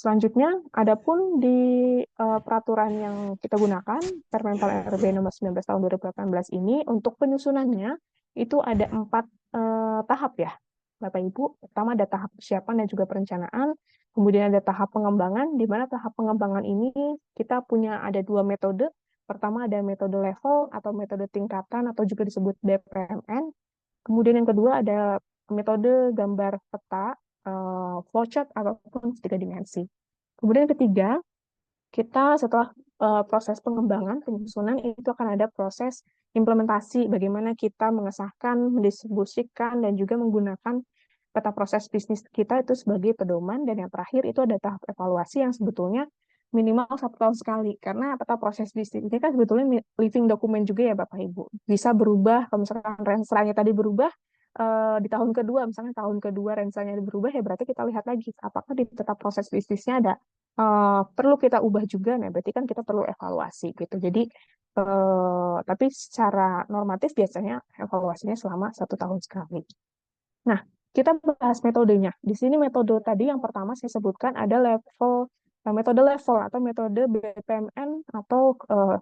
selanjutnya, adapun di peraturan yang kita gunakan, Permental RB nomor 19 tahun 2018 ini, untuk penyusunannya itu ada 4 tahap ya, Bapak Ibu. Pertama ada tahap persiapan dan juga perencanaan, kemudian ada tahap pengembangan, di mana tahap pengembangan ini kita punya ada 2 metode. Pertama ada metode level atau metode tingkatan atau juga disebut BPMN. Kemudian yang kedua ada metode gambar peta, flowchart ataupun tiga dimensi. Kemudian yang ketiga, kita setelah proses pengembangan, penyusunan, itu akan ada proses implementasi, bagaimana kita mengesahkan, mendistribusikan, dan juga menggunakan peta proses bisnis kita itu sebagai pedoman. Dan yang terakhir itu ada tahap evaluasi yang sebetulnya minimal 1 tahun sekali. Karena peta proses bisnis ini kan sebetulnya living document juga ya Bapak Ibu. Bisa berubah, kalau misalkan rensanya tadi berubah, di tahun kedua, misalnya tahun kedua rensanya berubah, ya berarti kita lihat lagi apakah di peta proses bisnisnya ada perlu kita ubah juga, nah berarti kan kita perlu evaluasi gitu. Jadi, tapi secara normatif biasanya evaluasinya selama 1 tahun sekali. Nah, kita bahas metodenya. Di sini metode tadi yang pertama saya sebutkan ada metode level atau metode BPMN atau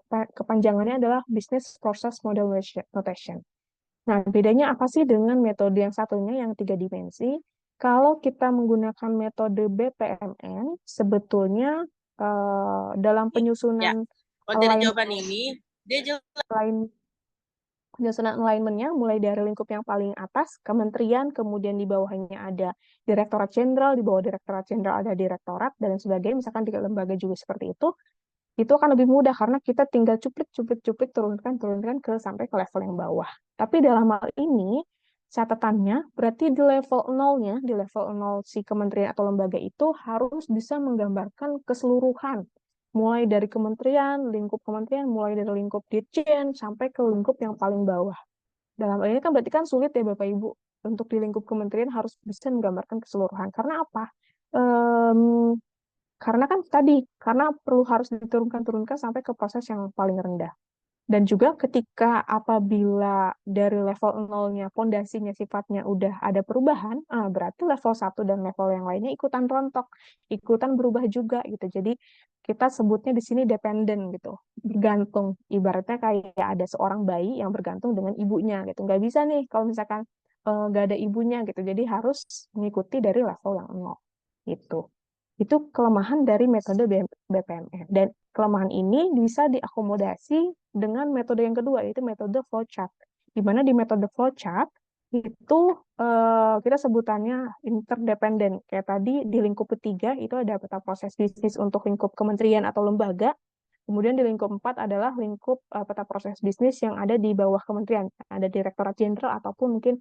kepanjangannya adalah Business Process Model Notation. Nah, bedanya apa sih dengan metode yang satunya yang 3 dimensi? Kalau kita menggunakan metode BPMN, sebetulnya dalam Ya, penyusunan kalau dari align, jawaban ini, dia jelas. align- penyusunan alignment-nya mulai dari lingkup yang paling atas, kementerian, kemudian di bawahnya ada Direktorat Jenderal, di bawah Direktorat Jenderal ada direktorat, dan sebagainya, misalkan di lembaga juga seperti itu akan lebih mudah karena kita tinggal cuplik turunkan ke sampai ke level yang bawah. Tapi dalam hal ini catatannya berarti di level nolnya, di level nol si kementerian atau lembaga itu harus bisa menggambarkan keseluruhan mulai dari kementerian, mulai dari lingkup dirjen sampai ke lingkup yang paling bawah. Dalam hal ini kan berarti kan sulit ya Bapak Ibu untuk di lingkup kementerian harus bisa menggambarkan keseluruhan. Karena apa? Em, karena kan tadi, karena perlu harus diturunkan sampai ke proses yang paling rendah. Dan juga ketika apabila dari level nolnya, fondasinya sifatnya udah ada perubahan, berarti level 1 dan level yang lainnya ikutan rontok, ikutan berubah juga gitu. Jadi kita sebutnya di sini dependen gitu, bergantung. Ibaratnya kayak ada seorang bayi yang bergantung dengan ibunya gitu. Nggak bisa nih kalau misalkan nggak ada ibunya gitu. Jadi harus mengikuti dari level yang nol gitu. Itu kelemahan dari metode BPMN. Dan kelemahan ini bisa diakomodasi dengan metode yang kedua, yaitu metode flowchart. Di mana di metode flowchart itu kita sebutannya interdependen. Kayak tadi di lingkup ketiga itu ada peta proses bisnis untuk lingkup kementerian atau lembaga. Kemudian di lingkup 4 adalah lingkup peta proses bisnis yang ada di bawah kementerian. Ada Direktorat Jenderal ataupun mungkin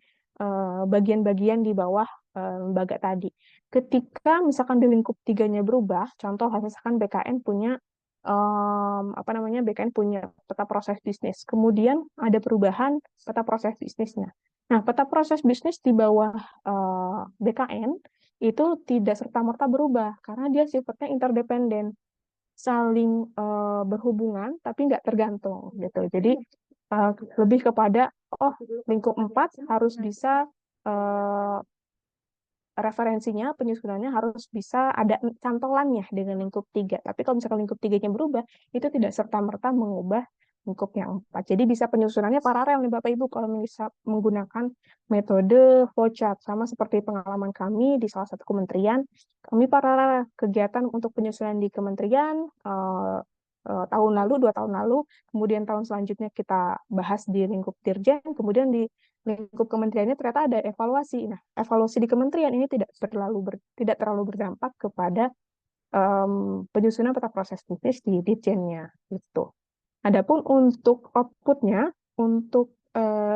bagian-bagian di bawah lembaga tadi. Ketika misalkan di lingkup tiganya berubah, contoh misalkan BKN punya apa namanya BKN punya peta proses bisnis, kemudian ada perubahan peta proses bisnisnya. Nah, peta proses bisnis di bawah BKN itu tidak serta-merta berubah karena dia sifatnya interdependen, saling berhubungan tapi nggak tergantung gitu. Jadi uh, lebih kepada oh lingkup 4 harus bisa uh, referensinya, penyusunannya harus bisa ada cantolannya dengan lingkup 3. Tapi kalau misalkan lingkup tiganya berubah, itu tidak serta-merta mengubah lingkup yang 4. Jadi bisa penyusunannya paralel nih Bapak Ibu kalau bisa menggunakan metode flowchart. Sama seperti pengalaman kami di salah satu kementerian, kami paralel kegiatan untuk penyusunan di kementerian, tahun lalu, 2 tahun lalu, kemudian tahun selanjutnya kita bahas di lingkup dirjen, kemudian di lingkup kementeriannya ternyata ada evaluasi. Nah, evaluasi di kementerian ini tidak terlalu berdampak kepada penyusunan peta proses bisnis di dirjennya gitu. Adapun untuk outputnya, untuk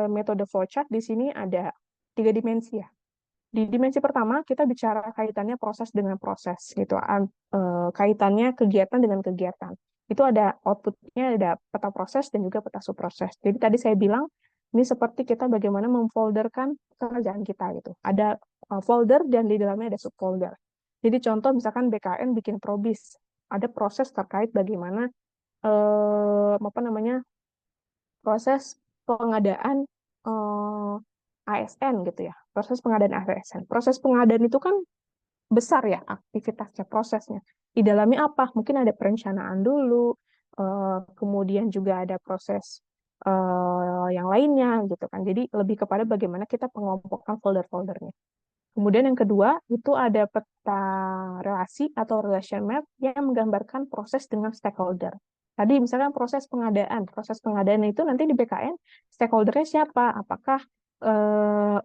metode flowchart di sini ada 3 dimensi ya. Di dimensi pertama kita bicara kaitannya proses dengan proses gitu, kaitannya kegiatan dengan kegiatan. Itu ada outputnya, ada peta proses dan juga peta subproses. Jadi tadi saya bilang ini seperti kita bagaimana memfolderkan pekerjaan kita gitu. Ada folder dan di dalamnya ada subfolder. Jadi contoh misalkan BKN bikin probis, ada proses terkait bagaimana apa namanya proses pengadaan ASN gitu ya, proses pengadaan ASN. Proses pengadaan itu kan besar ya aktivitasnya, prosesnya. Di dalamnya apa? Mungkin ada perencanaan dulu, kemudian juga ada proses yang lainnya gitu kan. Jadi lebih kepada bagaimana kita pengompokan folder-foldernya. Kemudian yang kedua, itu ada peta relasi atau relation map yang menggambarkan proses dengan stakeholder. Tadi misalkan proses pengadaan itu nanti di BKN, stakeholdernya siapa? Apakah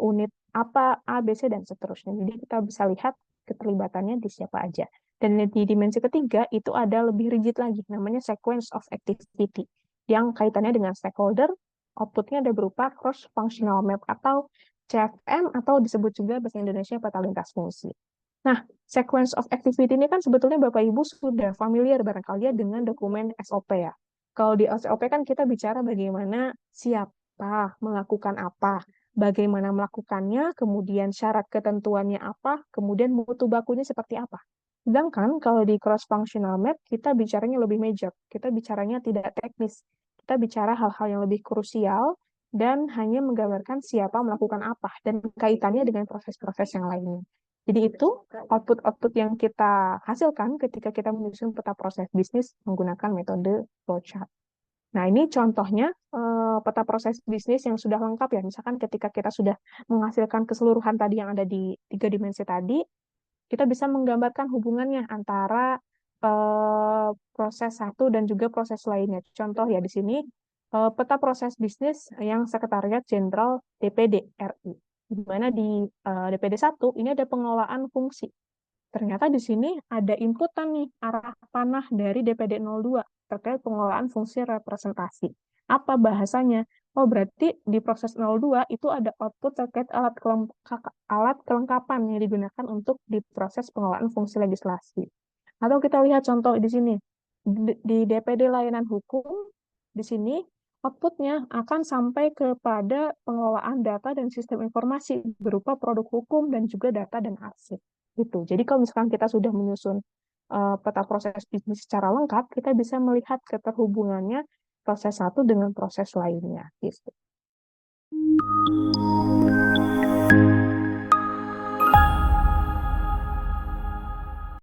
unit apa, A, B, C, dan seterusnya. Jadi kita bisa lihat keterlibatannya di siapa aja. Dan di dimensi ketiga, itu ada lebih rigid lagi, namanya sequence of activity. Yang kaitannya dengan stakeholder, outputnya ada berupa cross-functional map atau CFM atau disebut juga bahasa Indonesia peta lintas fungsi. Nah, sequence of activity ini kan sebetulnya Bapak Ibu sudah familiar barangkali ya dengan dokumen SOP ya. Kalau di SOP kan kita bicara bagaimana siapa melakukan apa, bagaimana melakukannya, kemudian syarat ketentuannya apa, kemudian mutu bakunya seperti apa. Sedangkan kalau di cross functional map kita bicaranya lebih major, kita bicaranya tidak teknis, kita bicara hal-hal yang lebih krusial dan hanya menggambarkan siapa melakukan apa dan kaitannya dengan proses-proses yang lainnya. Jadi itu output-output yang kita hasilkan ketika kita menyusun peta proses bisnis menggunakan metode flowchart. Nah, ini contohnya peta proses bisnis yang sudah lengkap ya. Misalkan ketika kita sudah menghasilkan keseluruhan tadi yang ada di 3 dimensi tadi, kita bisa menggambarkan hubungannya antara proses satu dan juga proses lainnya. Contoh ya di sini, peta proses bisnis yang Sekretariat Jenderal DPD RI. Di mana di DPD 1 ini ada pengelolaan fungsi. Ternyata di sini ada inputan nih, arah panah dari DPD 02 terkait pengelolaan fungsi representasi. Apa bahasanya? Oh, berarti di proses 02 itu ada output terkait alat kelengkapan yang digunakan untuk di proses pengelolaan fungsi legislasi. Atau kita lihat contoh di sini, di DPD layanan hukum, di sini outputnya akan sampai kepada pengelolaan data dan sistem informasi berupa produk hukum dan juga data dan arsip. Gitu. Jadi kalau misalkan kita sudah menyusun peta proses bisnis secara lengkap, kita bisa melihat keterhubungannya proses satu dengan proses lainnya. Gitu.